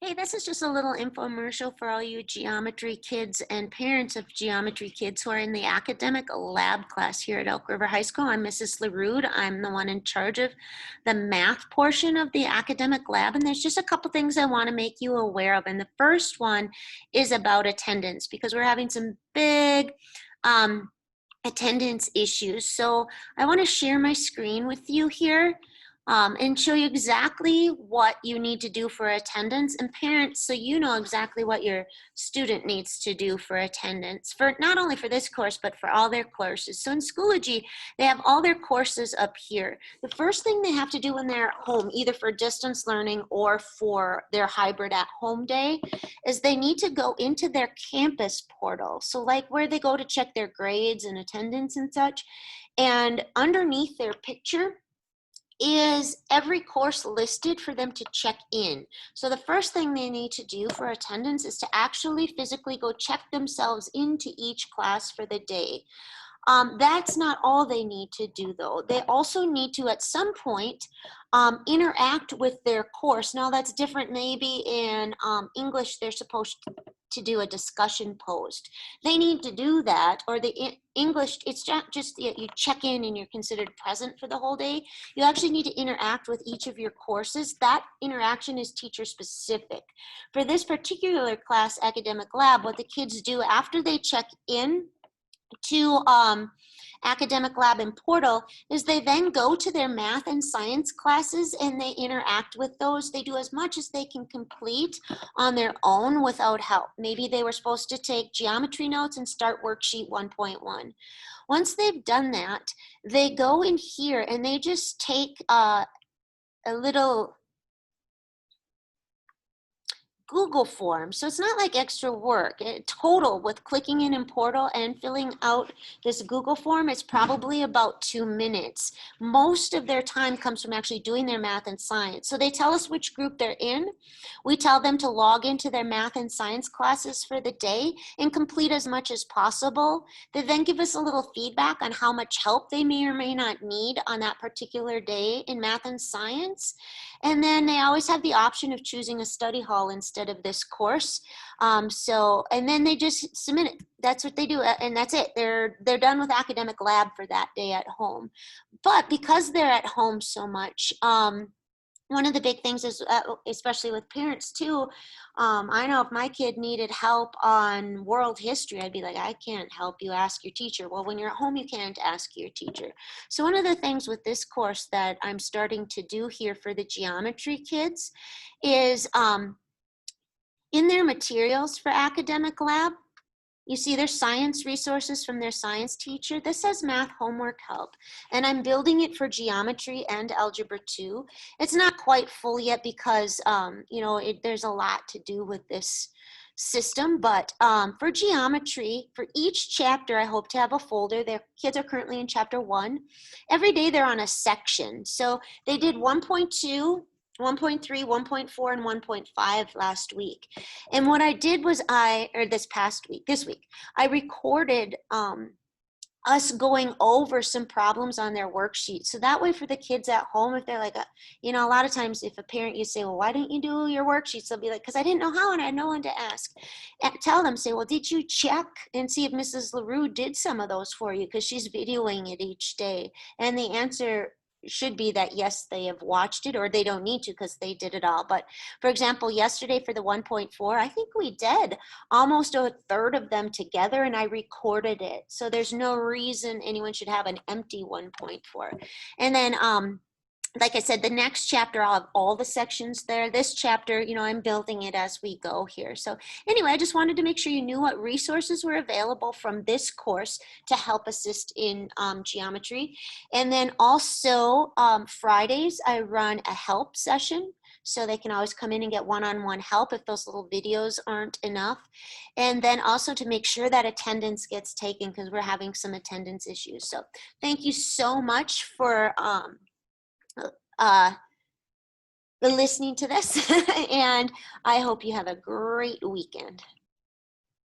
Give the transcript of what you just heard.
Hey, this is just a little infomercial for all you geometry kids and parents of geometry kids who are in the academic lab class here at Elk River High School. I'm Mrs. LaRude. I'm the one in charge of the math portion of the academic lab, and there's just a couple things I want to make you aware of. And the first one is about attendance because we're having some big attendance issues. So I want to share my screen with you here and show you exactly what you need to do for attendance, and parents, so you know exactly what your student needs to do for attendance, for not only for this course but for all their courses. So in Schoology they have all their courses up here. The first thing they have to do when they're at home, either for distance learning or for their hybrid at home day, is they need to go into their campus portal. So like where they go to check their grades and attendance and such, and underneath their picture is every course listed for them to check in. So the first thing they need to do for attendance is to actually physically go check themselves into each class for the day. That's not all they need to do though. They also need to at some point interact with their course. Now that's different. Maybe in English they're supposed to do a discussion post. They need to do that, or the English, it's not just you check in and you're considered present for the whole day. You actually need to interact with each of your courses. That interaction is teacher specific. For this particular class, Academic Lab, what the kids do after they check in to Academic Lab and Portal is they then go to their math and science classes and they interact with those. They do as much as they can complete on their own without help. Maybe they were supposed to take geometry notes and start worksheet 1.1. Once they've done that, they go in here and they just take a little Google form. So it's not like extra work. Total with clicking in Portal and filling out this Google form, it's probably about 2 minutes. Most of their time comes from actually doing their math and science. So they tell us which group they're in. We tell them to log into their math and science classes for the day and complete as much as possible. They then give us a little feedback on how much help they may or may not need on that particular day in math and science. And then they always have the option of choosing a study hall instead of this course. And then they just submit it. That's what they do, and that's it. They're done with Academic Lab for that day at home. But because they're at home so much, one of the big things is, especially with parents too, I know if my kid needed help on world history, I'd be like, I can't help you, ask your teacher. Well, when you're at home, you can't ask your teacher. So one of the things with this course that I'm starting to do here for the geometry kids is in their materials for Academic Lab, you see their science resources from their science teacher. This says math homework help, and I'm building it for geometry and algebra 2. It's not quite full yet because there's a lot to do with this system, but for geometry, for each chapter, I hope to have a folder. Their kids are currently in chapter 1. Every day they're on a section. So they did 1.2, 1.3, 1.4, and 1.5 last week. And what I did was this week, I recorded us going over some problems on their worksheet. So that way for the kids at home, if they're like, a lot of times if a parent, you say, well, why didn't you do your worksheets? They'll be like, because I didn't know how and I had no one to ask. And tell them, say, well, did you check and see if Mrs. LaRue did some of those for you? Because she's videoing it each day. And the answer should be that yes, they have watched it, or they don't need to because they did it all. But for example, yesterday for the 1.4, I think we did almost a third of them together and I recorded it. So there's no reason anyone should have an empty 1.4. And then like I said, the next chapter, I'll have all the sections there. This chapter, I'm building it as we go here. So anyway, I just wanted to make sure you knew what resources were available from this course to help assist in geometry. And then also Fridays, I run a help session. So they can always come in and get one-on-one help if those little videos aren't enough. And then also to make sure that attendance gets taken because we're having some attendance issues. So thank you so much for listening to this and I hope you have a great weekend.